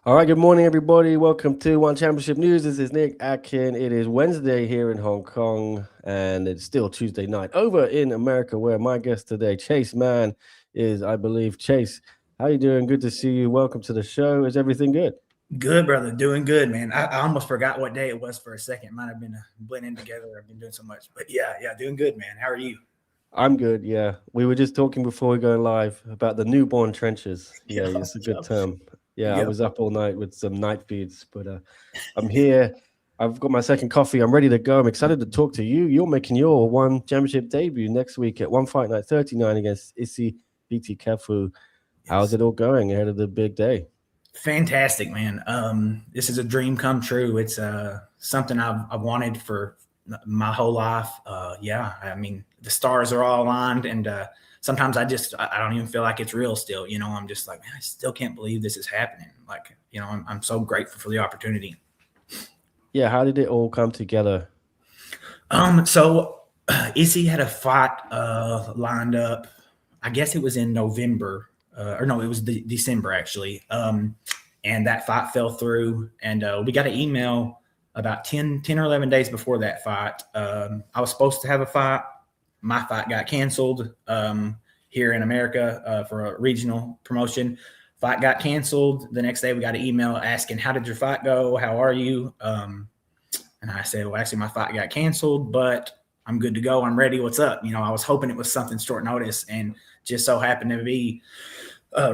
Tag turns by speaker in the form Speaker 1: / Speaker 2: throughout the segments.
Speaker 1: All right, good morning, everybody. Welcome to ONE Championship News. This is Nick Atkin. It is Wednesday here in Hong Kong, and it's still Tuesday night over in America, where my guest today, Chase Mann, is, I believe. Chase, how you doing? Good to see you. Welcome to the show. Is everything good?
Speaker 2: Good, brother. Doing good, man. I almost forgot what day it was for a second. Might have been blending together. I've been doing so much, but yeah, doing good, man. How are you?
Speaker 1: I'm good, yeah. We were just talking before we go live about the newborn trenches. Yeah,
Speaker 2: Yeah,
Speaker 1: it's a good
Speaker 2: yeah,
Speaker 1: term. Yeah, I
Speaker 2: yeah.
Speaker 1: was up all night with some night feeds, but I'm here. I've got my second coffee. I'm ready to go. I'm excited to talk to you. You're making your ONE Championship debut next week at One Fight Night 39 against Issy BT Kefu. How's
Speaker 2: Yes.
Speaker 1: it all going ahead of the big day?
Speaker 2: Fantastic, man. This is a dream come true. It's something I've wanted for my whole life. Yeah, I mean the stars are all aligned, and sometimes I don't even feel like it's real still. I'm just like, man, I still can't believe this is happening. Like, I'm so grateful for the opportunity.
Speaker 1: Yeah, how did it all come together?
Speaker 2: So Issy had a fight lined up. I guess it was in November, or no, it was December actually. And that fight fell through, and we got an email about 10 or 11 days before that fight. I was supposed to have a fight. My fight got canceled here in America for a regional promotion. Fight got canceled. The next day, we got an email asking, "How did your fight go? How are you?" And I said, well, actually, my fight got canceled, but I'm good to go. I'm ready. What's up? I was hoping it was something short notice, and just so happened to be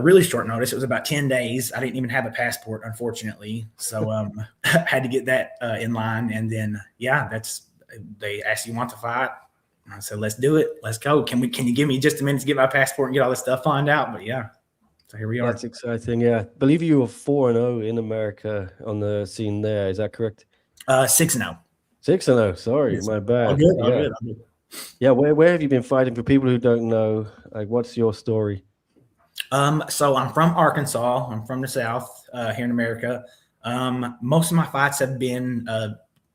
Speaker 2: really short notice. It was about 10 days. I didn't even have a passport, unfortunately. So I had to get that in line. And then, yeah, they asked, you want to fight? And I said, let's do it. Let's go. Can you give me just a minute to get my passport and get all this stuff lined out? But yeah, so here we are.
Speaker 1: That's exciting. Yeah, I believe you were 4-0 in America on the scene there. Is that correct?
Speaker 2: 6-0.
Speaker 1: 6-0. Sorry,
Speaker 2: Yes.
Speaker 1: my
Speaker 2: All
Speaker 1: bad.
Speaker 2: good. All
Speaker 1: Yeah.
Speaker 2: good. All good.
Speaker 1: Yeah, where have you been fighting? For people who don't know, like, what's your story?
Speaker 2: So I'm from Arkansas. I'm from the South here in America. Most of my fights have been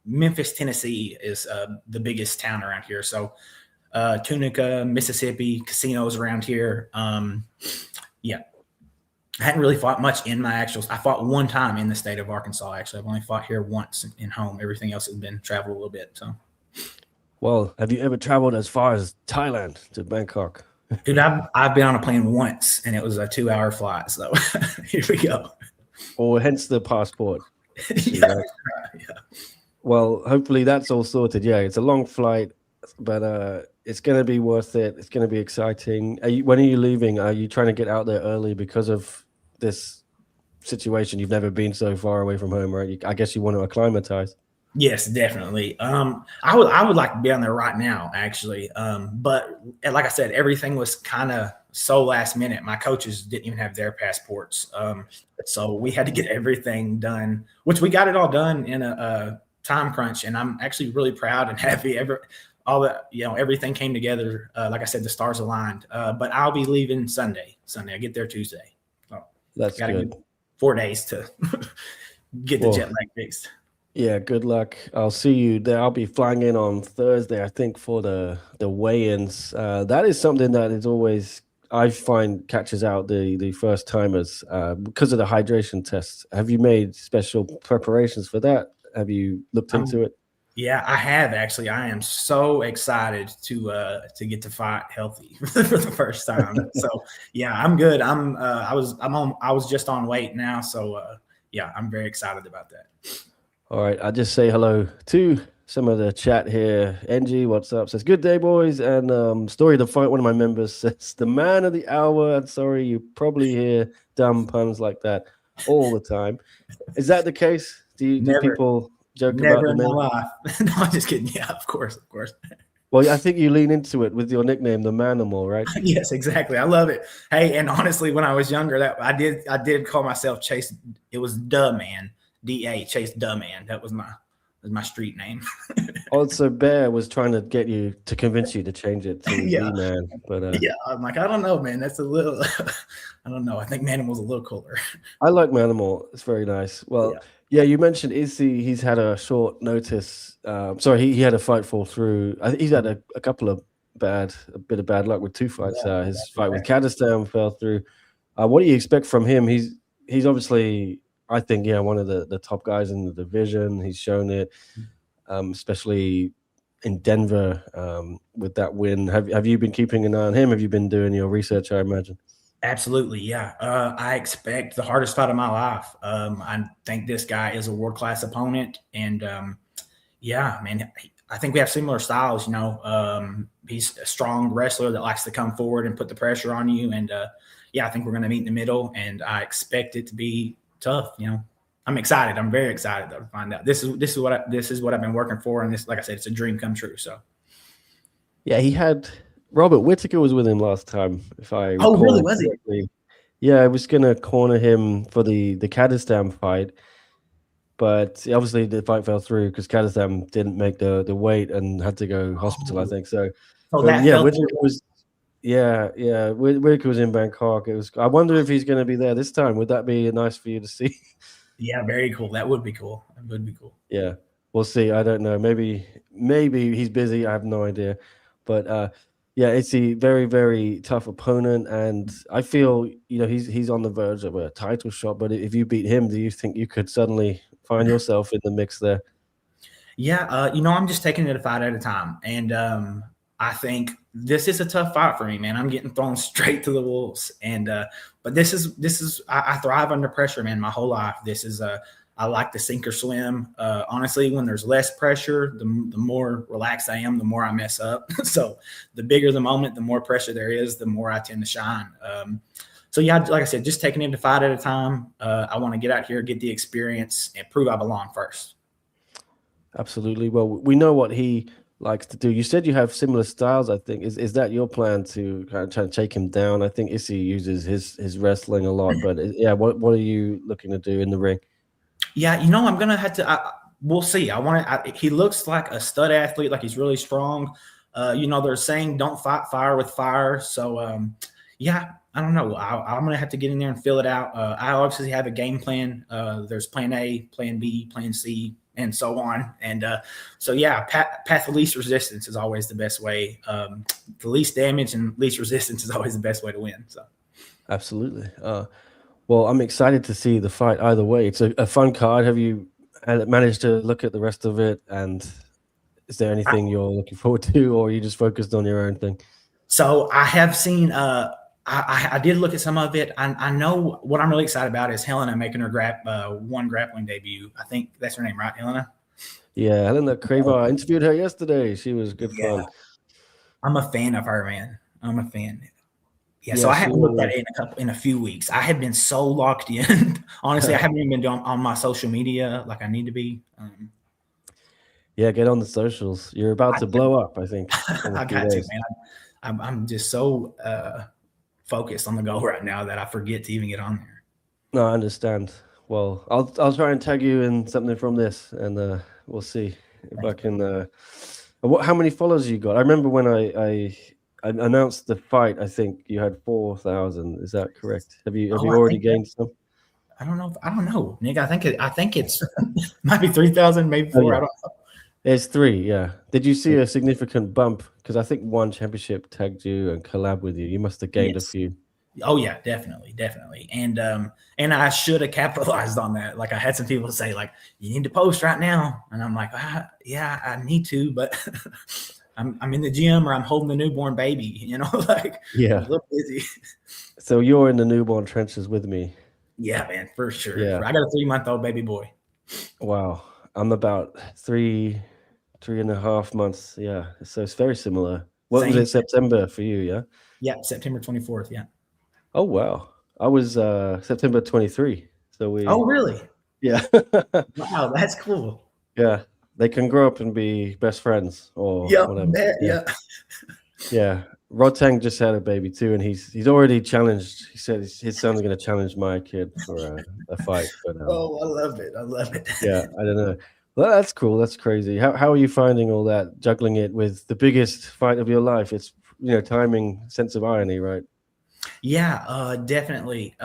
Speaker 2: Memphis, Tennessee is the biggest town around here. So Tunica, Mississippi, casinos around here. Yeah, I hadn't really fought much in my actual. I fought one time in the state of Arkansas. Actually, I've only fought here once in home. Everything else has been traveled a little bit. So,
Speaker 1: Well, have you ever traveled as far as Thailand to Bangkok?
Speaker 2: dude, I've been on a plane once, and it was a 2-hour flight. So here we go.
Speaker 1: Or hence the passport issue,
Speaker 2: Yeah,
Speaker 1: right?
Speaker 2: yeah.
Speaker 1: Well, hopefully that's all sorted. Yeah, it's a long flight, but it's going to be worth it. It's going to be exciting. When are you leaving? Are you trying to get out there early because of this situation? You've never been so far away from home, right? I guess you want to acclimatize.
Speaker 2: Yes, definitely. I would like to be on there right now, actually. But like I said, everything was kind of so last minute. My coaches didn't even have their passports, so we had to get everything done, which we got it all done in a time crunch. And I'm actually really proud and happy. All that everything came together. Like I said, the stars aligned. But I'll be leaving Sunday. Sunday, I get there Tuesday. So
Speaker 1: That's
Speaker 2: got a
Speaker 1: good.
Speaker 2: good 4 days to get the
Speaker 1: Well,
Speaker 2: jet lag fixed.
Speaker 1: yeah, good luck. I'll see you there. I'll be flying in on Thursday, I think, for the weigh-ins. That is something that is always I find catches out the first timers because of the hydration tests. Have you made special preparations for that? Have you looked into
Speaker 2: I'm
Speaker 1: it?
Speaker 2: Yeah, I have actually. I am so excited to get to fight healthy for the first time. So yeah, I'm good. I was just on weight now, so yeah, I'm very excited about that.
Speaker 1: All right, I'll just say hello to some of the chat here. NG, what's up? Says good day, boys. And story of the fight. One of my members says the man of the hour. And sorry, you probably hear dumb puns like that all the time. Is that the case? Do
Speaker 2: Never,
Speaker 1: people joke about
Speaker 2: never
Speaker 1: the
Speaker 2: in my
Speaker 1: man?
Speaker 2: life. No, I'm just kidding. Yeah, of course, of course.
Speaker 1: Well, I think you lean into it with your nickname, the Manimal, right?
Speaker 2: Yes, exactly. I love it. Hey, and honestly, when I was younger, that I did call myself Chase. It was Duh Man, DA Chase Duh Man. That was my street name.
Speaker 1: Also, Bear was trying to get you to convince you to change it to
Speaker 2: Yeah,
Speaker 1: the man, but
Speaker 2: yeah. I'm like, I don't know, man. That's a little. I don't know. I think Manimal's a little cooler.
Speaker 1: I like Manimal. It's very nice. Well,
Speaker 2: Yeah.
Speaker 1: yeah, you mentioned Izzy. He's had a short notice. Sorry, he had a fight fall through. I think he's had a couple of a bit of bad luck with two fights.
Speaker 2: Yeah,
Speaker 1: His
Speaker 2: back to
Speaker 1: fight with
Speaker 2: back.
Speaker 1: Kazakhstan fell through. What do you expect from him? He's obviously I think, yeah, one of the top guys in the division. He's shown it, especially in Denver with that win. Have you been keeping an eye on him? Have you been doing your research, I imagine?
Speaker 2: Absolutely, yeah. I expect the hardest fight of my life. I think this guy is a world class opponent, and yeah, man, I think we have similar styles. You know, he's a strong wrestler that likes to come forward and put the pressure on you, and yeah, I think we're going to meet in the middle, and I expect it to be tough. You know, I'm excited. I'm very excited though to find out. This is what I've been working for, and this, like I said, it's a dream come true. So.
Speaker 1: Yeah, he had Robert Whittaker was with him last time, if I
Speaker 2: Oh, really?
Speaker 1: recall
Speaker 2: Was he?
Speaker 1: correctly. Yeah, I was gonna corner him for the Kazakhstan fight, but obviously the fight fell through because Kazakhstan didn't make the weight and had to go hospital, I think. So,
Speaker 2: So
Speaker 1: but
Speaker 2: that
Speaker 1: yeah,
Speaker 2: felt
Speaker 1: Whittaker was Whittaker was in Bangkok. It was. I wonder if he's going to be there this time. Would that be nice for you to see?
Speaker 2: yeah, very cool. That would be cool. That would be cool.
Speaker 1: Yeah, we'll see. I don't know. Maybe he's busy. I have no idea. But yeah, it's a very very tough opponent, and I feel he's on the verge of a title shot. But if you beat him, do you think you could suddenly find yourself in the mix there?
Speaker 2: Yeah, I'm just taking it a fight at a time, and I think this is a tough fight for me, man. I'm getting thrown straight to the wolves, and but this is I thrive under pressure, man. My whole life, this is I like to sink or swim. Honestly, when there's less pressure, the more relaxed I am, the more I mess up. So the bigger the moment, the more pressure there is, the more I tend to shine. So yeah, like I said, just taking it a fight at a time. I want to get out here, get the experience, and prove I belong first.
Speaker 1: Absolutely. Well, we know what he likes to do. You said you have similar styles, I think. Is that your plan to kind of try to take him down? I think Issy uses his wrestling a lot, but yeah, what are you looking to do in the ring?
Speaker 2: Yeah, I'm gonna have to. We'll see. He looks like a stud athlete, like he's really strong. They're saying don't fight fire with fire. So yeah, I don't know. I'm gonna have to get in there and fill it out. I obviously have a game plan. There's plan A, plan B, plan C, and so on. And so yeah, path of least resistance is always the best way. The least damage and least resistance is always the best way to win. So
Speaker 1: Absolutely. Well, I'm excited to see the fight either way. It's a fun card. Have you managed to look at the rest of it? And is there anything you're looking forward to, or are you just focused on your own thing?
Speaker 2: So I have seen. I did look at some of it. I know what I'm really excited about is Helena making her ONE grappling debut. I think that's her name, right, Helena?
Speaker 1: Yeah, Helena Kravar. I interviewed her yesterday. She was good fun.
Speaker 2: I'm a fan of her, man. I'm a fan. Yeah,
Speaker 1: Yeah,
Speaker 2: so I haven't looked at it in a few weeks. I have been so locked in. Honestly, I haven't even been on my social media like I need to be.
Speaker 1: Yeah, get on the socials. You're about to blow up, I think.
Speaker 2: I got to, man. I'm just so focused on the goal right now that I forget to even get on there.
Speaker 1: No, I understand. Well, I'll try and tag you in something from this, and we'll see if I can. How many followers you got? I remember when I announced the fight. I think you had 4,000. Is that correct? Have you already gained some?
Speaker 2: I don't know, Nick. I think it's might be 3,000, maybe 4.
Speaker 1: Oh, yeah.
Speaker 2: I don't know.
Speaker 1: It's 3. Yeah. Did you see a significant bump? Because I think ONE Championship tagged you and collabed with you. You must have gained a few.
Speaker 2: Oh yeah, definitely. And I should have capitalized on that. Like I had some people say, like, you need to post right now, and I'm like, yeah, I need to, but I'm in the gym or I'm holding the newborn baby. Like
Speaker 1: yeah,
Speaker 2: I'm a little busy.
Speaker 1: So you're in the newborn trenches with me.
Speaker 2: Yeah, man, for sure.
Speaker 1: Yeah,
Speaker 2: I got a 3-month-old baby boy.
Speaker 1: Wow, I'm about 3.5 months. Yeah, so it's very similar. What was it? September for you? Yeah.
Speaker 2: Yeah, September 24th. Yeah.
Speaker 1: Oh wow, I was September 23. So we.
Speaker 2: Oh really?
Speaker 1: Yeah.
Speaker 2: Wow, that's cool.
Speaker 1: Yeah, they can grow up and be best friends or whatever. Yeah. Rotang just had a baby too, and he's already challenged. He said his son's going to challenge my kid for a fight. But
Speaker 2: I love it.
Speaker 1: Yeah, I don't know. Well, that's cool. That's crazy. How are you finding all that, juggling it with the biggest fight of your life? It's timing, sense of irony, right?
Speaker 2: Yeah, definitely.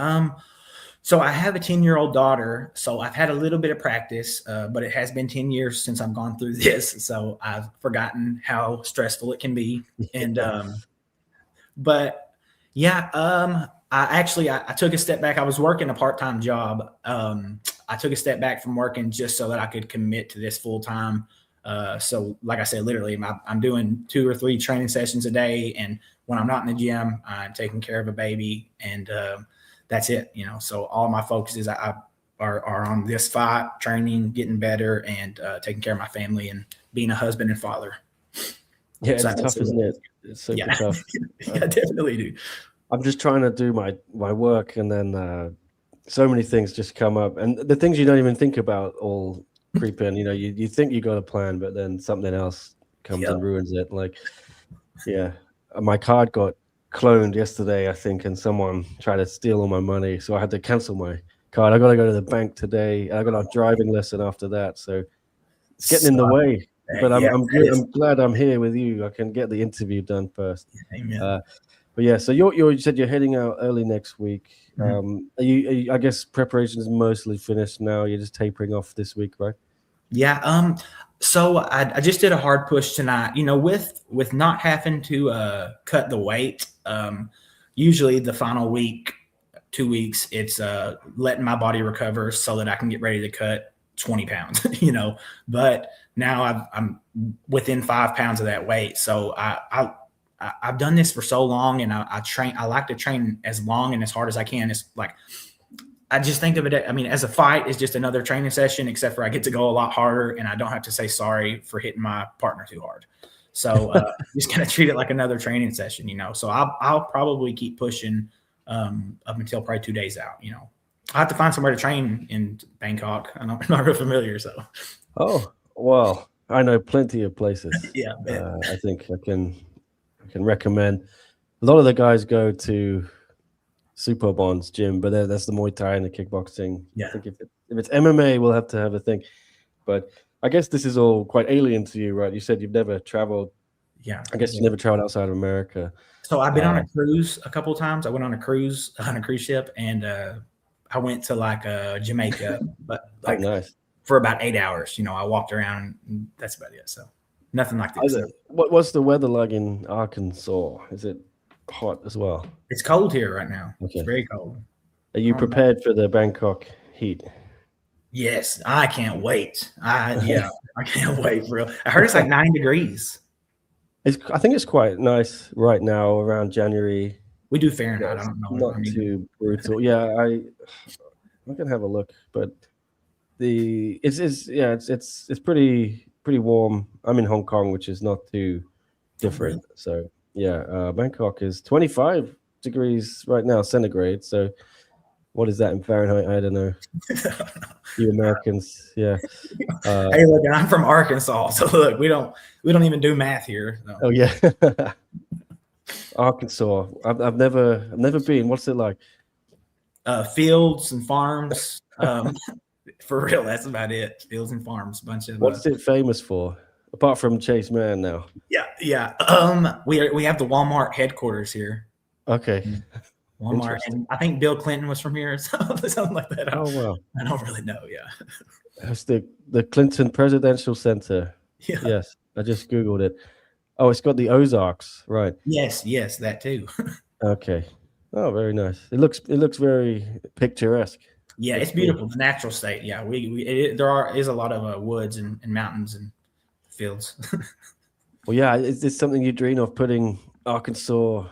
Speaker 2: So I have a 10-year-old daughter, so I've had a little bit of practice, but it has been 10 years since I've gone through this, so I've forgotten how stressful it can be. And but yeah, I took a step back. I was working a part-time job. I took a step back from working just so that I could commit to this full time. So like I said, literally I'm doing 2 or 3 training sessions a day. And when I'm not in the gym, I'm taking care of a baby, and that's it, so all my focus is are on this fight, training, getting better, and taking care of my family and being a husband and father.
Speaker 1: Yeah, it's tough, isn't it? It's super tough.
Speaker 2: Yeah, definitely, dude.
Speaker 1: I'm just trying to do my work, and then so many things just come up, and the things you don't even think about all creep in. You think you got a plan, but then something else comes and ruins it. Like, yeah, my card got cloned yesterday, I think, and someone tried to steal all my money, so I had to cancel my card. I got to go to the bank today. I got a driving lesson after that, so it's getting in the way. But I'm good. I'm glad I'm here with you. I can get the interview done first.
Speaker 2: Amen.
Speaker 1: But yeah, so you said you're heading out early next week.
Speaker 2: Mm-hmm.
Speaker 1: Are you? I guess preparation is mostly finished now. You're just tapering off this week, right?
Speaker 2: Yeah. So I just did a hard push tonight. With not having to cut the weight. Usually the final week, 2 weeks, it's letting my body recover so that I can get ready to cut 20 pounds. But now I'm within 5 pounds of that weight. So I've done this for so long, and I like to train as long and as hard as I can. It's like, I just think of it, as a fight is just another training session, except for I get to go a lot harder, and I don't have to say sorry for hitting my partner too hard. So just kind of treat it like another training session, So I'll probably keep pushing up until probably 2 days out. I have to find somewhere to train in Bangkok. I'm not real familiar, so.
Speaker 1: Oh, well, I know plenty of places.
Speaker 2: Yeah,
Speaker 1: I think I can recommend. A lot of the guys go to Super Bond's gym, but that's the Muay Thai and the kickboxing.
Speaker 2: Yeah.
Speaker 1: I think if it's MMA, we'll have to have a thing. But I guess this is all quite alien to you, right? You said you've never traveled.
Speaker 2: Yeah.
Speaker 1: I guess you never traveled outside of America.
Speaker 2: So I've been on a cruise a couple of times. I went on a cruise ship, and I went to Jamaica, but
Speaker 1: nice.
Speaker 2: For about 8 hours. I walked around, and that's about it. So nothing like this.
Speaker 1: What's the weather like in Arkansas? Is it hot as well?
Speaker 2: It's cold here right now.
Speaker 1: Okay.
Speaker 2: It's very cold.
Speaker 1: Are you prepared for the Bangkok heat?
Speaker 2: Yes, I can't wait. I can't wait for real. I heard it's like 9 degrees.
Speaker 1: I think it's quite nice right now around January.
Speaker 2: We do Fahrenheit. I don't know.
Speaker 1: Not too brutal. Yeah, I'm gonna have a look, but it's pretty warm. I'm in Hong Kong, which is not too different.
Speaker 2: Really?
Speaker 1: So yeah, Bangkok is 25 degrees right now centigrade. So what is that in Fahrenheit? I don't know. You Americans, yeah.
Speaker 2: Hey, look, I'm from Arkansas, so look, we don't even do math here. So.
Speaker 1: Oh yeah, Arkansas. I've never been. What's it like?
Speaker 2: Fields and farms. For real, that's about it. Fields and farms, bunch of.
Speaker 1: What's it famous for, apart from Chase Mann now?
Speaker 2: Yeah. We have the Walmart headquarters here.
Speaker 1: Okay.
Speaker 2: Walmart, and I think Bill Clinton was from here, something like that.
Speaker 1: Oh wow.
Speaker 2: I don't really know. Yeah.
Speaker 1: That's the Clinton Presidential Center.
Speaker 2: Yeah.
Speaker 1: Yes, I just googled it. Oh, it's got the Ozarks, right?
Speaker 2: Yes, that too.
Speaker 1: Okay. Oh, very nice. It looks very picturesque.
Speaker 2: Yeah, it's beautiful. The natural state. Yeah, there is a lot of woods and mountains and fields.
Speaker 1: Well, yeah, is this something you dream of, putting Arkansas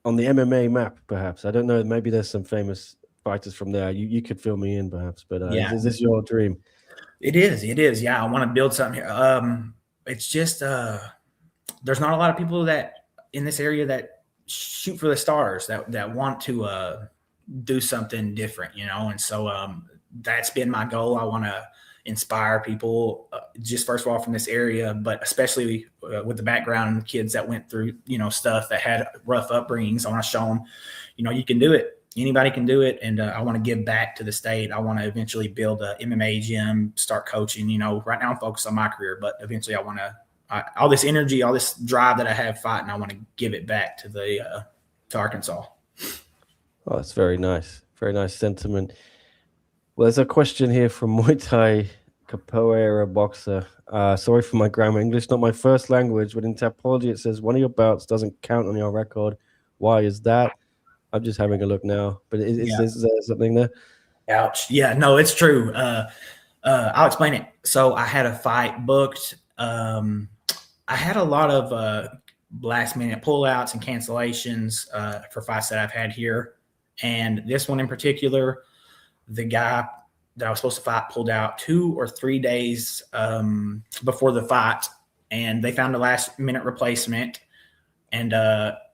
Speaker 1: on the MMA map? Perhaps, I don't know. Maybe there's some famous fighters from there. You could fill me in, perhaps. But is this your dream?
Speaker 2: It is. Yeah, I want to build something here. It's just there's not a lot of people that in this area that shoot for the stars, that want to do something different, and so that's been my goal. I want to inspire people, just first of all from this area, but especially with the background kids that went through stuff, that had rough upbringings. I want to show them you can do it. Anybody can do it. And I want to give back to the state. I want to eventually build a MMA gym, start coaching. Right now I'm focused on my career, but eventually I want to all this energy, all this drive that I have fighting, I want to give it back to Arkansas.
Speaker 1: Oh, that's very nice. Very nice sentiment. Well, there's a question here from Muay Thai Capoeira boxer. Sorry for my grammar. English, not my first language, but in Tapology it says one of your bouts doesn't count on your record. Why is that? I'm just having a look now. But is there something there?
Speaker 2: Ouch. Yeah, no, it's true. I'll explain it. So I had a fight booked. I had a lot of last minute pullouts and cancellations for fights that I've had here. And this one in particular, the guy that I was supposed to fight pulled out 2 or 3 days before the fight, and they found a last minute replacement. And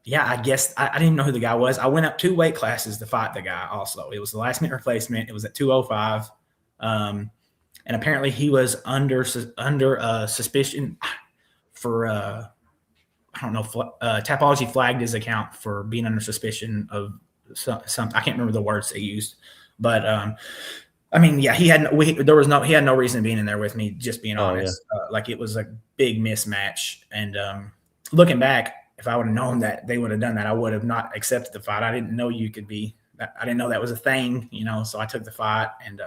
Speaker 2: yeah, I guess I didn't know who the guy was. I went up 2 weight classes to fight the guy also. It was the last minute replacement. It was at 205. And apparently he was under suspicion for I don't know, Tapology flagged his account for being under suspicion of some I can't remember the words they used, but I mean, yeah, he had no reason being in there with me, just being honest. Yeah. Like it was a big mismatch. And looking back, if I would have known that they would have done that, I would have not accepted the fight. I didn't know I didn't know that was a thing, so I took the fight. And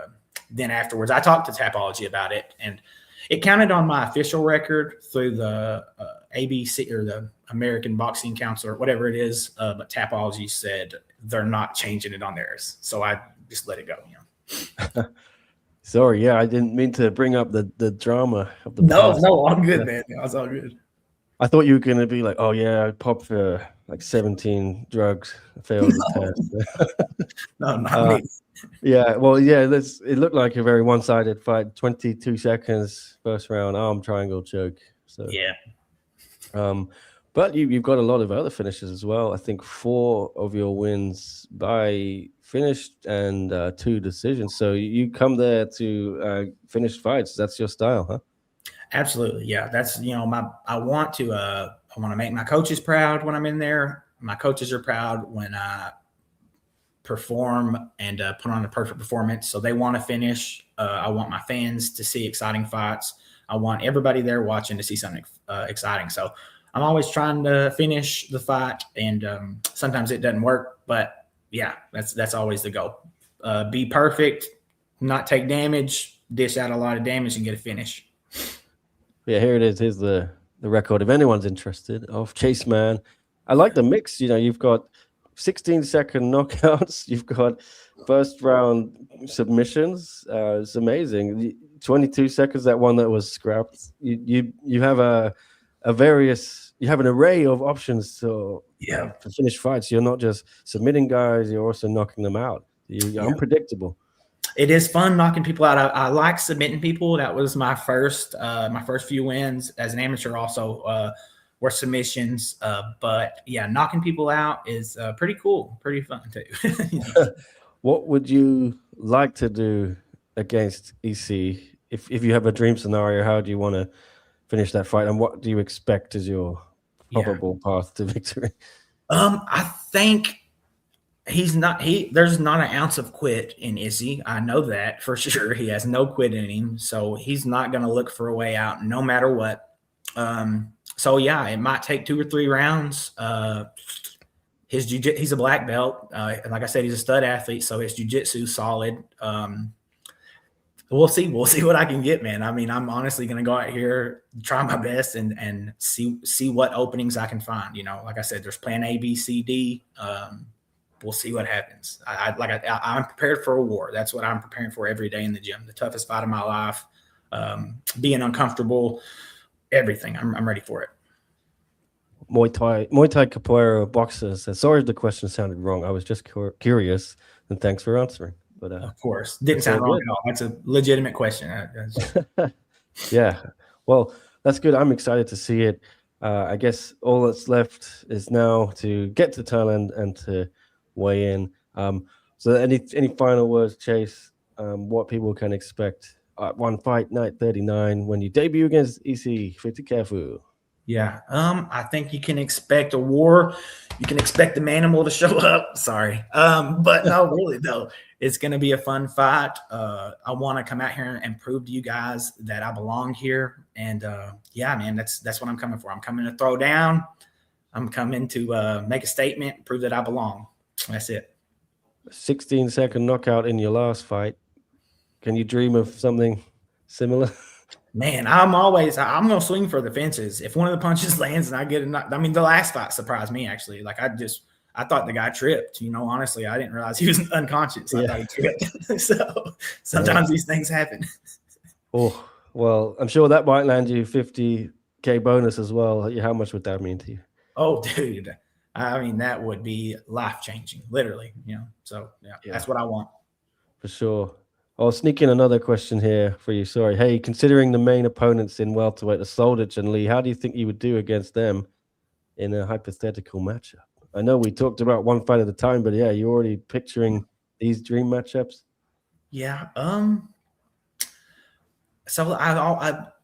Speaker 2: then afterwards I talked to Tapology about it, and it counted on my official record through the ABC or the American Boxing Council or whatever it is. But Tapology said they're not changing it on theirs. So I just let it go.
Speaker 1: Sorry. Yeah. I didn't mean to bring up the drama of the
Speaker 2: past. No, all good, man. That's all good.
Speaker 1: I thought you were going to be like, oh yeah, I popped for like 17 drugs, failed the test.
Speaker 2: No, not me.
Speaker 1: Yeah, well, yeah, it looked like a very one-sided fight. 22 seconds, first round, arm triangle choke. So
Speaker 2: yeah.
Speaker 1: But you've got a lot of other finishes as well. I think 4 of your wins by finished and 2 decisions. So you come there to finish fights. That's your style, huh?
Speaker 2: Absolutely, yeah. That's I want to make my coaches proud when I'm in there. My coaches are proud when I perform and put on a perfect performance. So they want to finish. I want my fans to see exciting fights. I want everybody there watching to see something exciting. So I'm always trying to finish the fight, and sometimes it doesn't work. But yeah, that's always the goal. Be perfect, not take damage, dish out a lot of damage, and get a finish.
Speaker 1: Yeah, here it is. Here's the record. If anyone's interested, of Chase Mann. I like the mix. You've got 16-second knockouts. You've got first round submissions. It's amazing. 22 seconds. That one that was scrapped. You have you have an array of options to finish fights. You're not just submitting guys. You're also knocking them out. You're unpredictable.
Speaker 2: It is fun knocking people out. I like submitting people. That was my first few wins as an amateur. Also, were submissions. But yeah, knocking people out is pretty cool, pretty fun too.
Speaker 1: What would you like to do against EC? If you have a dream scenario, how do you want to finish that fight, and what do you expect is your probable path to victory?
Speaker 2: I think there's not an ounce of quit in Izzy. I know that for sure. He has no quit in him. So he's not going to look for a way out no matter what. So yeah, it might take 2 or 3 rounds. He's a black belt. And like I said, he's a stud athlete. So his jiu-jitsu's solid. We'll see what I can get, man. I mean, I'm honestly going to go out here, try my best and see what openings I can find. Like I said, there's plan A, B, C, D. We'll see what happens. I'm prepared for a war. That's what I'm preparing for every day in the gym. The toughest fight of my life, being uncomfortable, everything. I'm ready for it.
Speaker 1: Muay Thai capoeira boxers. Sorry if the question sounded wrong. I was just curious, and thanks for answering. But
Speaker 2: of course, didn't sound wrong at all. That's a legitimate question.
Speaker 1: Yeah, well, that's good. I'm excited to see it. I guess all that's left is now to get to Thailand and to weigh in. So any final words, Chase? What people can expect at One Fight Night 39 when you debut against EC 50 Careful?
Speaker 2: Yeah, I think you can expect a war. You can expect the Manimal to show up. Sorry, but no, really though, it's going to be a fun fight. I want to come out here and prove to you guys that I belong here. And yeah, man, that's what I'm coming for. I'm coming to throw down. I'm coming to make a statement, prove that I belong. That's it.
Speaker 1: 16-second knockout in your last fight. Can you dream of something similar?
Speaker 2: Man, I'm going to swing for the fences. If one of the punches lands and I get a knock, I mean, the last fight surprised me, actually. Like, I thought the guy tripped. Honestly, I didn't realize he was unconscious. I thought he tripped. So sometimes these things happen.
Speaker 1: Oh, well, I'm sure that might land you 50K bonus as well. How much would that mean to you?
Speaker 2: Oh, dude. I mean, that would be life changing, literally. So yeah, that's what I want.
Speaker 1: For sure. I'll sneak in another question here for you. Sorry. Hey, considering the main opponents in welterweight, the Soldich and Lee, how do you think you would do against them in a hypothetical matchup? I know we talked about one fight at a time, but yeah, you're already picturing these dream matchups.
Speaker 2: Yeah. So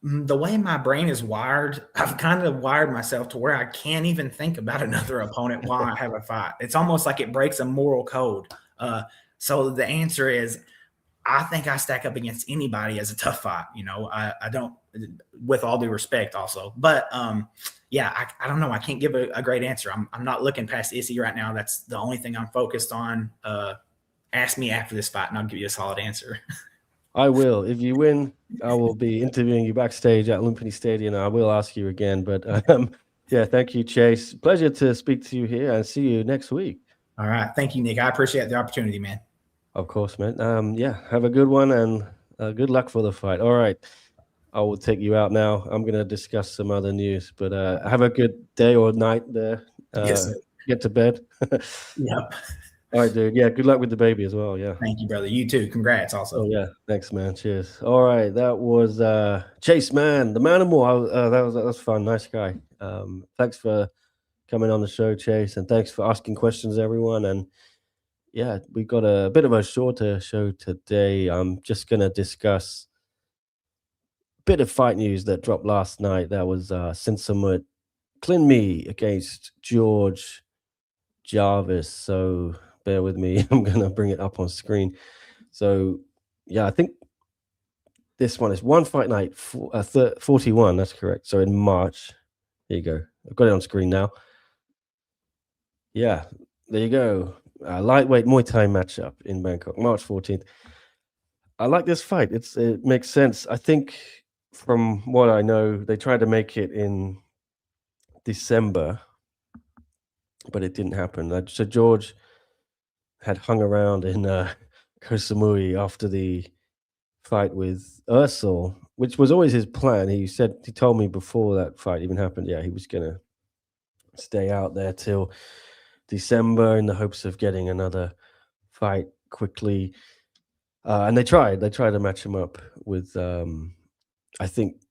Speaker 2: the way my brain is wired, I've kind of wired myself to where I can't even think about another opponent while I have a fight. It's almost like it breaks a moral code. So the answer is, I think I stack up against anybody as a tough fight. I don't, with all due respect, also. But yeah, I don't know. I can't give a great answer. I'm not looking past Issy right now. That's the only thing I'm focused on. Ask me after this fight, and I'll give you a solid answer.
Speaker 1: I will. If you win, I will be interviewing you backstage at Lumpini Stadium. I will ask you again. But yeah, thank you, Chase. Pleasure to speak to you here and see you next week.
Speaker 2: All right. Thank you, Nick. I appreciate the opportunity, man.
Speaker 1: Of course, man. Yeah, have a good one and good luck for the fight. All right. I will take you out now. I'm going to discuss some other news, but have a good day or night there.
Speaker 2: Yes, sir.
Speaker 1: Get to bed.
Speaker 2: Yep.
Speaker 1: All right, dude. Yeah, good luck with the baby as well. Yeah.
Speaker 2: Thank you, brother. You too. Congrats also.
Speaker 1: Oh, yeah. Thanks, man. Cheers. All right. That was Chase Mann, the Manimal. That was fun. Nice guy. Thanks for coming on the show, Chase, and thanks for asking questions, everyone. And yeah, we've got a bit of a shorter show today. I'm just going to discuss a bit of fight news that dropped last night. That was Sinsamut Clinme against George Jarvis. So bear with me. I'm going to bring it up on screen. So yeah, I think this one is One Fight Night 41. That's correct. So in March. There you go. I've got it on screen now. Yeah, there you go. Lightweight Muay Thai matchup in Bangkok, March 14th. I like this fight. It makes sense. I think from what I know, they tried to make it in December, but it didn't happen. So George had hung around in Koh Samui after the fight with Ursel, which was always his plan. He told me before that fight even happened, yeah, he was gonna stay out there till December in the hopes of getting another fight quickly. And they tried to match him up with I think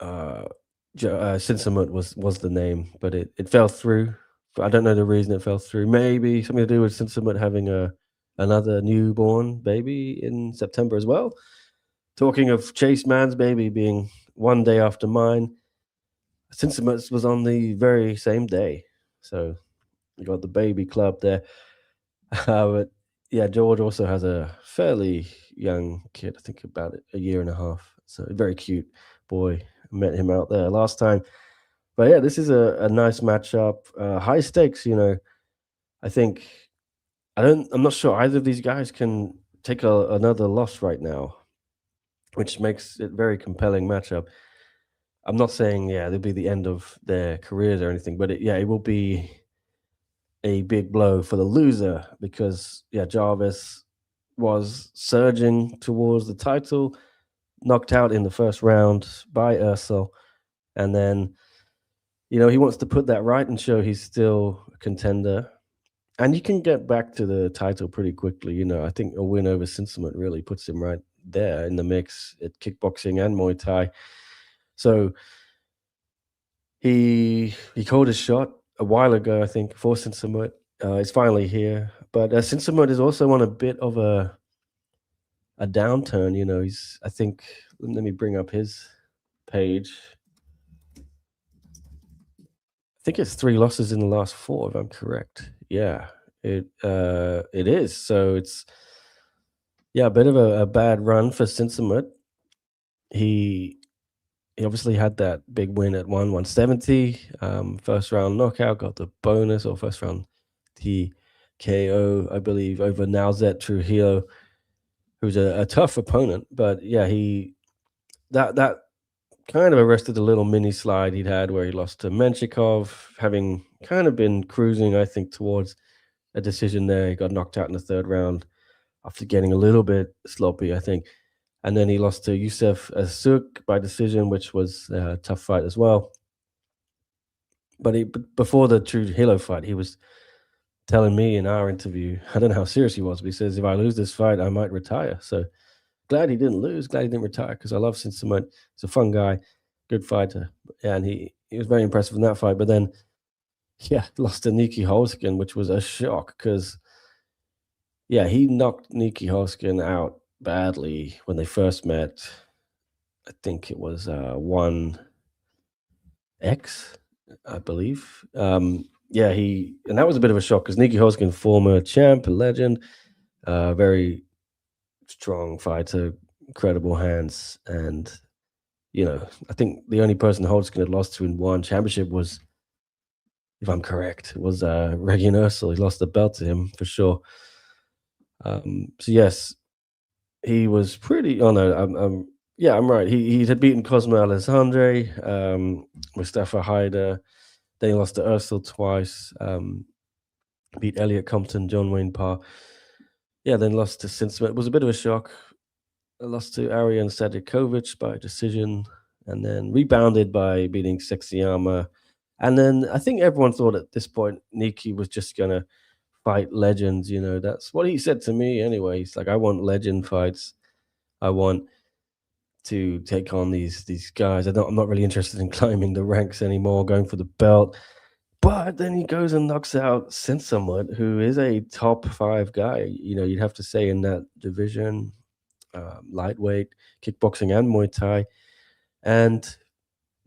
Speaker 1: Sinsamut was the name, but it fell through. I don't know the reason it fell through. Maybe something to do with Sinsamut having another newborn baby in September as well. Talking of Chase Mann's baby being one day after mine, Sinsamut was on the very same day. So you got the baby club there. But yeah, George also has a fairly young kid, I think about a year and a half. So a very cute boy. Met him out there last time. But yeah, this is a nice matchup. High stakes, I think I'm not sure either of these guys can take another loss right now, which makes it very compelling matchup. I'm not saying, yeah, it'll be the end of their careers or anything, but it will be a big blow for the loser because, yeah, Jarvis was surging towards the title, knocked out in the first round by Ursel, and then, he wants to put that right and show he's still a contender. And you can get back to the title pretty quickly. I think a win over Sinsamut really puts him right there in the mix at kickboxing and Muay Thai. So he called his shot a while ago, I think, for Sinsamut. It's finally here. But Sinsamut is also on a bit of a downturn. I think, let me bring up his page. I think it's 3 losses in the last 4, if I'm correct. Yeah, it is. So it's, yeah, a bit of a bad run for Sinsamut. He obviously had that big win at 170, first round knockout, got the bonus, or first round TKO, I believe, over Nauzet Trujillo, who's a tough opponent. But yeah, that kind of arrested a little mini slide he'd had where he lost to Menchikov, having kind of been cruising, I think, towards a decision there. He got knocked out in the third round after getting a little bit sloppy, I think. And then he lost to Youssef Asuk by decision, which was a tough fight as well. But before the Trujillo fight, he was telling me in our interview, I don't know how serious he was, but he says, if I lose this fight, I might retire. So glad he didn't lose, glad he didn't retire, because I love Sinsamut. He's a fun guy, good fighter. Yeah, and he was very impressive in that fight. But then, yeah, lost to Niki Holzken, which was a shock because, yeah, he knocked Niki Holzken out badly when they first met. I think it was ONE X, I believe. Yeah, and that was a bit of a shock because Niki Holzken, former champ, a legend, very strong fighter, incredible hands, and I think the only person Holzken had lost to in ONE Championship was, if I'm correct, was Regian Ursel. He lost the belt to him for sure. So yes, he was pretty. Oh no, yeah, I'm right. He had beaten Cosmo Alessandre, Mustafa Haider. Then he lost to Ursel twice. Beat Elliot Compton, John Wayne Parr. Yeah, then lost to Sinsamut. It was a bit of a shock. Lost to Arian Sadikovic by decision, and then rebounded by beating Sexyama. And then I think everyone thought at this point Niki was just gonna fight legends. That's what he said to me anyway. He's like, I want legend fights. I want to take on these guys. I'm not really interested in climbing the ranks anymore, going for the belt. But then he goes and knocks out Sinsamut, who is a top 5 guy. You'd have to say in that division, lightweight, kickboxing, and Muay Thai, and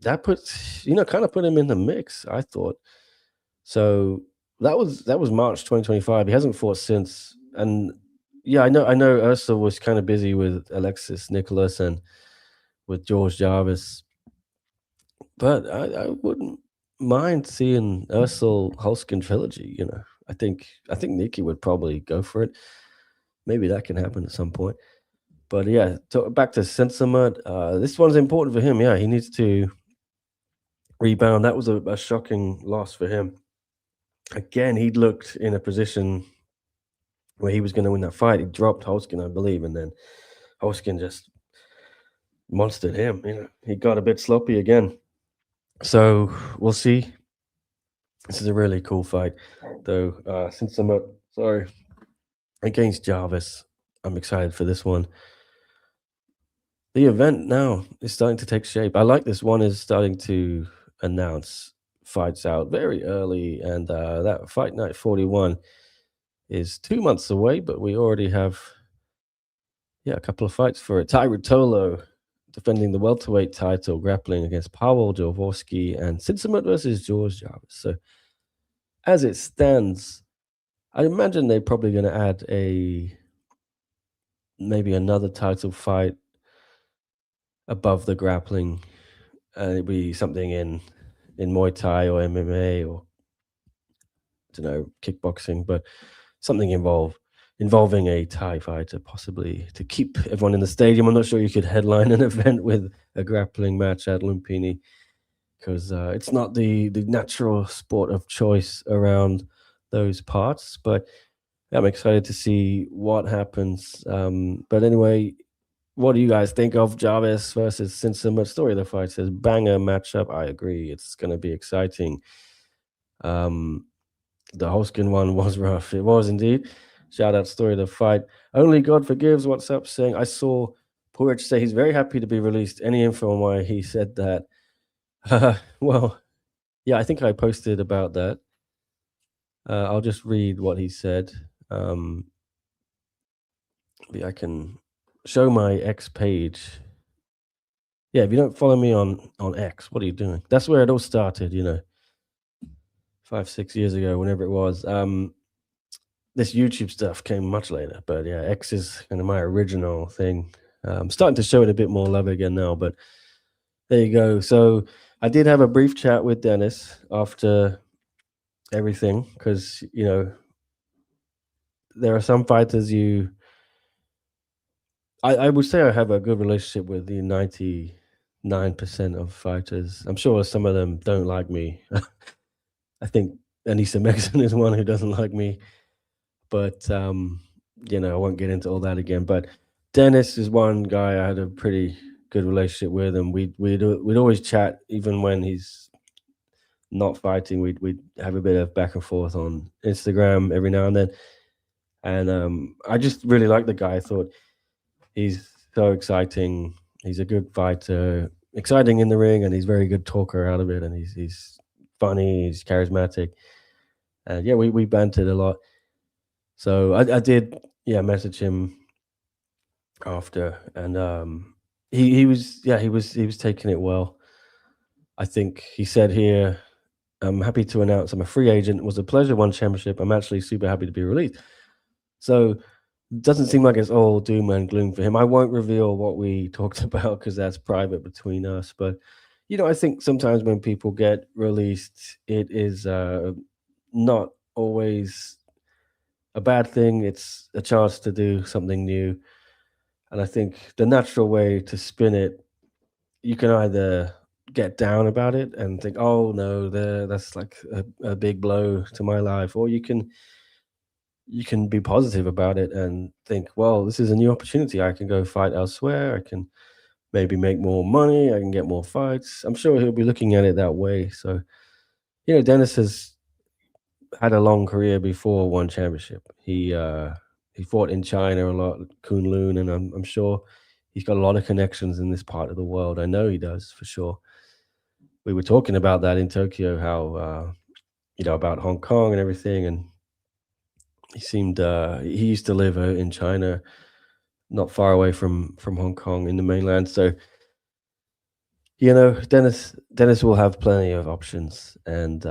Speaker 1: that puts kind of put him in the mix, I thought. So that was March 2025. He hasn't fought since, and yeah, I know Ursula was kind of busy with Alexis Nicholas and with George Jarvis, but I wouldn't mind seeing Ursula Holzken trilogy. I think Nikki would probably go for it. Maybe that can happen at some point. But yeah, back to Sinsamut. This one's important for him. Yeah, he needs to rebound. That was a shocking loss for him. Again, he looked in a position where he was going to win that fight. He dropped Holzken, I believe, and then Holzken just monstered him. He got a bit sloppy again. So we'll see. This is a really cool fight, though. Sinsamut, sorry, against Jarvis. I'm excited for this one. The event now is starting to take shape. I like this. ONE is starting to announce fights out very early, and that Fight Night 41 is 2 months away, but we already have a couple of fights for it. Ty Ruotolo defending the welterweight title, grappling against Paweł Jaworski, and Sinsamut versus George Jarvis. So as it stands, I imagine they're probably going to add maybe another title fight above the grappling. It'd be something in Muay Thai or MMA or I don't know, kickboxing, but something involving a Thai fighter, possibly to keep everyone in the stadium. I'm not sure you could headline an event with a grappling match at Lumpini because it's not the natural sport of choice around those parts. But I'm excited to see what happens. But anyway, what do you guys think of Jarvis versus Sinsamut? Story of the fight says banger matchup. I agree. It's going to be exciting. The Holzken one was rough. It was indeed. Shout out Story of the fight. Only God forgives. What's up? Saying I saw Porridge say he's very happy to be released. Any info on why he said that? Well, yeah, I think I posted about that. I'll just read what he said. I can show my X page. Yeah, if you don't follow me on X, what are you doing? That's where it all started, 5-6 years ago, whenever it was. This YouTube stuff came much later, but yeah, X is kind of my original thing. I'm starting to show it a bit more love again now, but there you go. So I did have a brief chat with Dennis after everything because, there are some fighters I would say I have a good relationship with the 99% of fighters. I'm sure some of them don't like me. I think Anissa Megson is one who doesn't like me. but you know, I won't get into all that again. But Dennis is one guy I had a pretty good relationship with, and we'd always chat even when he's not fighting. We'd have a bit of back and forth on Instagram every now and then, and I just really like the guy. I thought he's so exciting. He's a good fighter, exciting in the ring, and he's a very good talker out of it. And he's funny, he's charismatic, and yeah, we bantered a lot. So I did, yeah, message him after, and he was, yeah, he was taking it well. I think he said here, "I'm happy to announce I'm a free agent. It was a pleasure, ONE Championship. I'm actually super happy to be released." So doesn't seem like it's all doom and gloom for him. I won't reveal what we talked about because that's private between us. But you know, I think sometimes when people get released, it is not always a bad thing. It's a chance to do something new. And I think the natural way to spin it, you can either get down about it and think, "Oh no, that's like a big blow to my life," or you can be positive about it and think, "Well, this is a new opportunity. I can go fight elsewhere. I can maybe make more money. I can get more fights." I'm sure he'll be looking at it that way. So, you know, Dennis has had a long career before ONE Championship. He fought in China a lot, Kunlun, and I'm sure he's got a lot of connections in this part of the world. I know he does for sure. We were talking about that in Tokyo, how you know, about Hong Kong and everything, and he used to live in China, not far away from Hong Kong in the mainland. So you know, Dennis will have plenty of options, and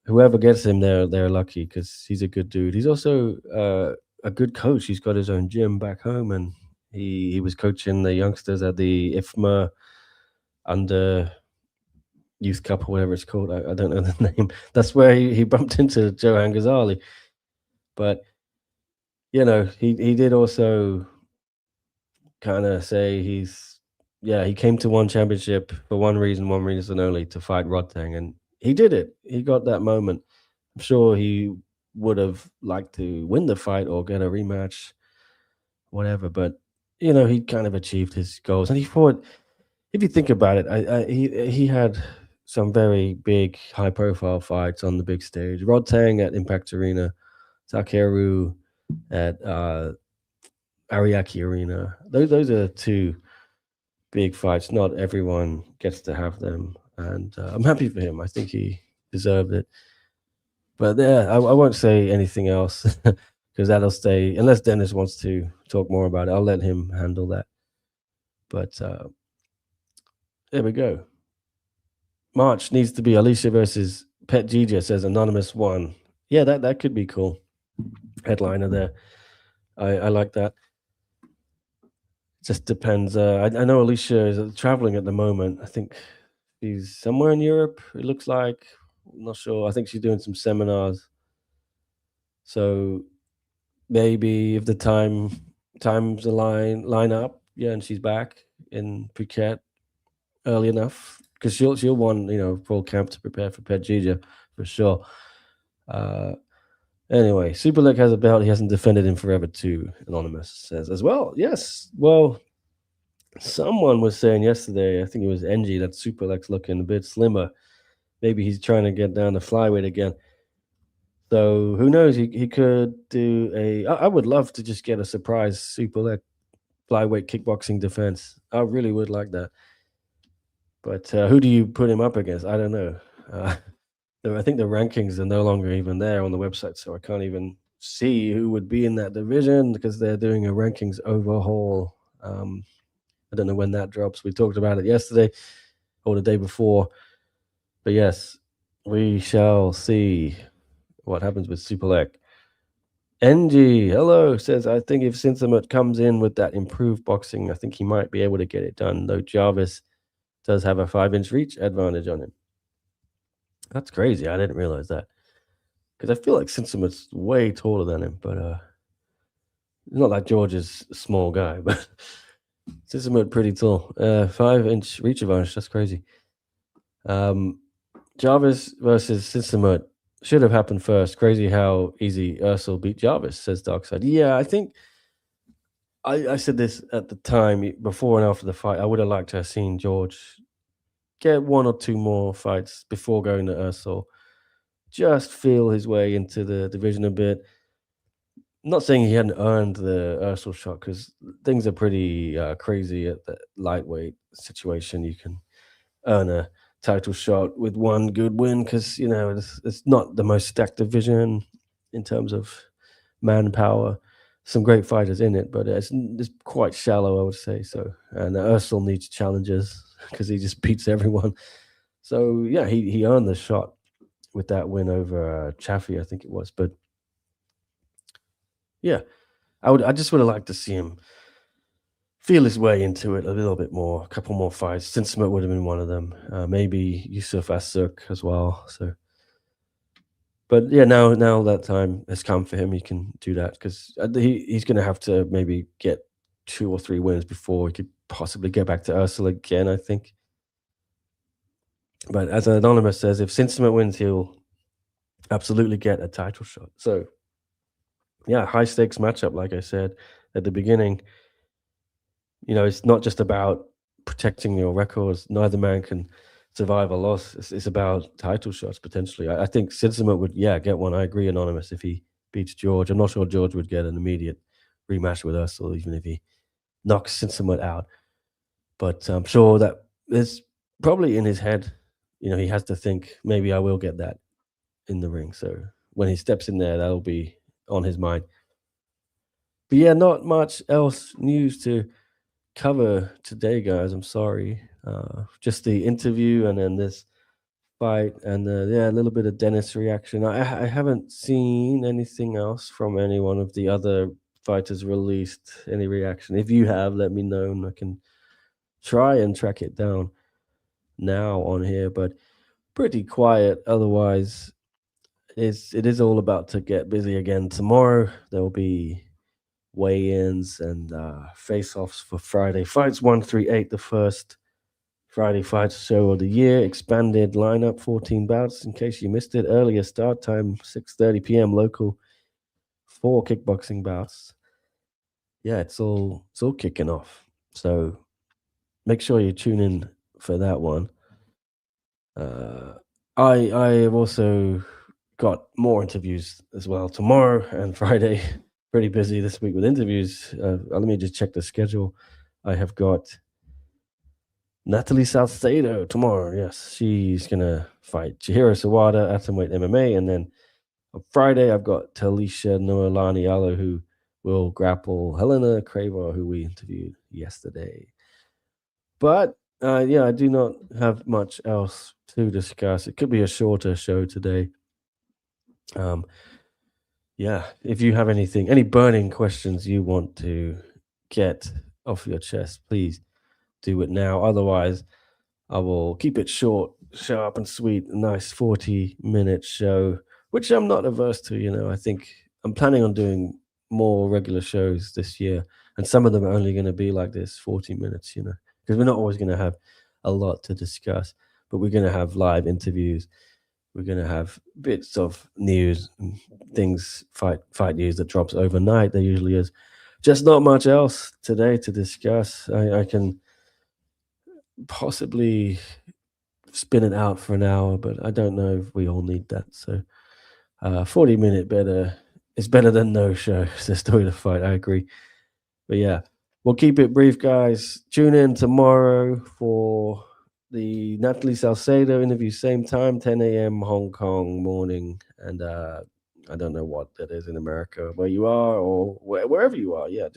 Speaker 1: whoever gets him, they're lucky because he's a good dude. He's also a good coach. He's got his own gym back home, and he was coaching the youngsters at the IFMA under Youth Cup or whatever it's called. I don't know the name. That's where he bumped into Johan Ghazali. But you know, he did also kind of say he came to ONE Championship for one reason only, to fight Rodtang, and he did it. He got that moment. I'm sure he would have liked to win the fight or get a rematch, whatever. But you know, he kind of achieved his goals, and he fought. If you think about it, he had some very big, high-profile fights on the big stage. Rodtang at Impact Arena, Takeru at Ariake Arena. Those are two big fights. Not everyone gets to have them, and I'm happy for him. I think he deserved it. But yeah, I won't say anything else because that'll stay. Unless Dennis wants to talk more about it, I'll let him handle that. But there we go. March needs to be Alicia versus Pet Gija, says Anonymous One. Yeah, that could be cool. Headliner there. I like that. Just depends. I know Alicia is traveling at the moment. I think she's somewhere in Europe. It looks like. I'm not sure. I think she's doing some seminars. So maybe if the times line up, yeah, and she's back in Phuket early enough, because she'll want, you know, full camp to prepare for Pejija for sure. Anyway, Super Leg has a belt. He hasn't defended in forever too. Anonymous says as well. Yes. Well, someone was saying yesterday, I think it was NG, that Super Leg's looking a bit slimmer. Maybe he's trying to get down to flyweight again. So who knows? He could do I would love to just get a surprise Super Leg flyweight kickboxing defense. I really would like that. But who do you put him up against? I don't know. I think the rankings are no longer even there on the website, so I can't even see who would be in that division because they're doing a rankings overhaul. I don't know when that drops. We talked about it yesterday or the day before. But yes, we shall see what happens with Super Leg. NG, hello, says, I think if Sinsamut comes in with that improved boxing, I think he might be able to get it done, though Jarvis does have a 5-inch reach advantage on him. That's crazy. I didn't realize that. Because I feel like Sinsamut's way taller than him, but not like George is a small guy, but Sinsamut pretty tall. 5-inch reach advantage, that's crazy. Jarvis versus Sinsamut. should have happened first. Crazy how easy Ursel beat Jarvis, says Darkside. Yeah, I think I said this at the time before and after the fight. I would have liked to have seen George get one or two more fights before going to Ursel. Just feel his way into the division a bit. Not saying he hadn't earned the Ursel shot because things are pretty crazy at the lightweight situation. You can earn a title shot with one good win because it's not the most stacked division in terms of manpower. Some great fighters in it, but it's quite shallow, I would say. So, and Ursel needs challenges because he just beats everyone. So yeah, he earned the shot with that win over Chaffee, I think it was. But yeah, I just would have liked to see him feel his way into it a little bit more, a couple more fights. Sinsamut would have been one of them. Maybe Yusuf Asuk as well. So, but yeah, now that time has come for him. He can do that because he's going to have to maybe get 2 or 3 wins before he could possibly get back to Ursula again. I think. But as Anonymous says, if Sinsamut wins, he'll absolutely get a title shot. So yeah, high stakes matchup, like I said at the beginning. It's not just about protecting your records. Neither man can survive a loss. It's about title shots potentially. I think Sinsamut would, get one. I agree, Anonymous, if he beats George. I'm not sure George would get an immediate rematch with us, or even if he knocks Sinsamut out. But I'm sure that there's probably in his head, he has to think maybe I will get that in the ring. So when he steps in there, that'll be on his mind. But yeah, not much else news to cover today, guys. I'm sorry. Just the interview and then this fight, and a little bit of Dennis reaction. I haven't seen anything else from any one of the other fighters released. Any reaction? If you have, let me know, and I can try and track it down now on here. But pretty quiet. Otherwise, it is all about to get busy again tomorrow. There will be weigh-ins and face-offs for Friday fights 138, the first Friday fights show of the year. Expanded lineup, 14 bouts. In case you missed it, earlier start time, 6:30 p.m. local, 4 kickboxing bouts. Yeah, it's all kicking off. So make sure you tune in for that one. I have also got more interviews as well tomorrow and Friday. Pretty busy this week with interviews. Let me just check the schedule. I have got Natalie Salcedo tomorrow. Yes, she's gonna fight Chihiro Sawada at atomweight MMA, and then on Friday I've got Talisha Noelani Allo, who will grapple Helena Cravar, who we interviewed yesterday. But yeah, I do not have much else to discuss. It could be a shorter show today. Yeah, if you have any burning questions you want to get off your chest, please do it now. Otherwise, I will keep it short, sharp, and sweet. A nice 40-minute show, which I'm not averse to. I think I'm planning on doing more regular shows this year, and some of them are only going to be like this, 40 minutes. Because we're not always going to have a lot to discuss, but we're going to have live interviews. We're going to have bits of news, and things, fight news that drops overnight. There usually is. Just not much else today to discuss. I can possibly spin it out for an hour, but I don't know if we all need that. So 40-minute is better than no show. It's the story to fight. I agree. But yeah, we'll keep it brief, guys. Tune in tomorrow for the Natalie Salcedo interview, same time, 10 a.m. Hong Kong morning. And I don't know what that is in America, where you are or wherever you are. Yeah,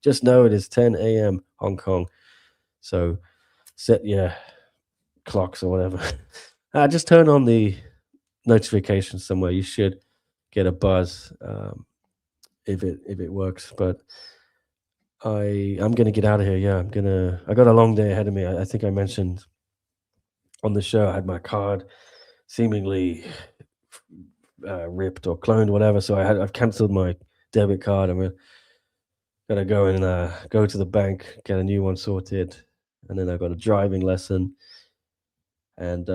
Speaker 1: just know it is 10 a.m. Hong Kong. So set your clocks or whatever. Just turn on the notifications somewhere. You should get a buzz if it works. But I'm gonna get out of here. Yeah, I got a long day ahead of me. I think I mentioned on the show I had my card seemingly ripped or cloned, whatever. So I've cancelled my debit card. I'm gonna go and go to the bank, get a new one sorted, and then I've got a driving lesson. And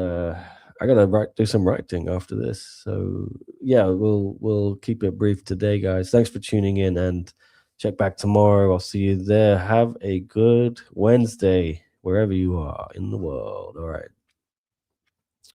Speaker 1: I gotta do some writing after this. So yeah, we'll keep it brief today, guys. Thanks for tuning in, and check back tomorrow. I'll see you there. Have a good Wednesday wherever you are in the world. All right.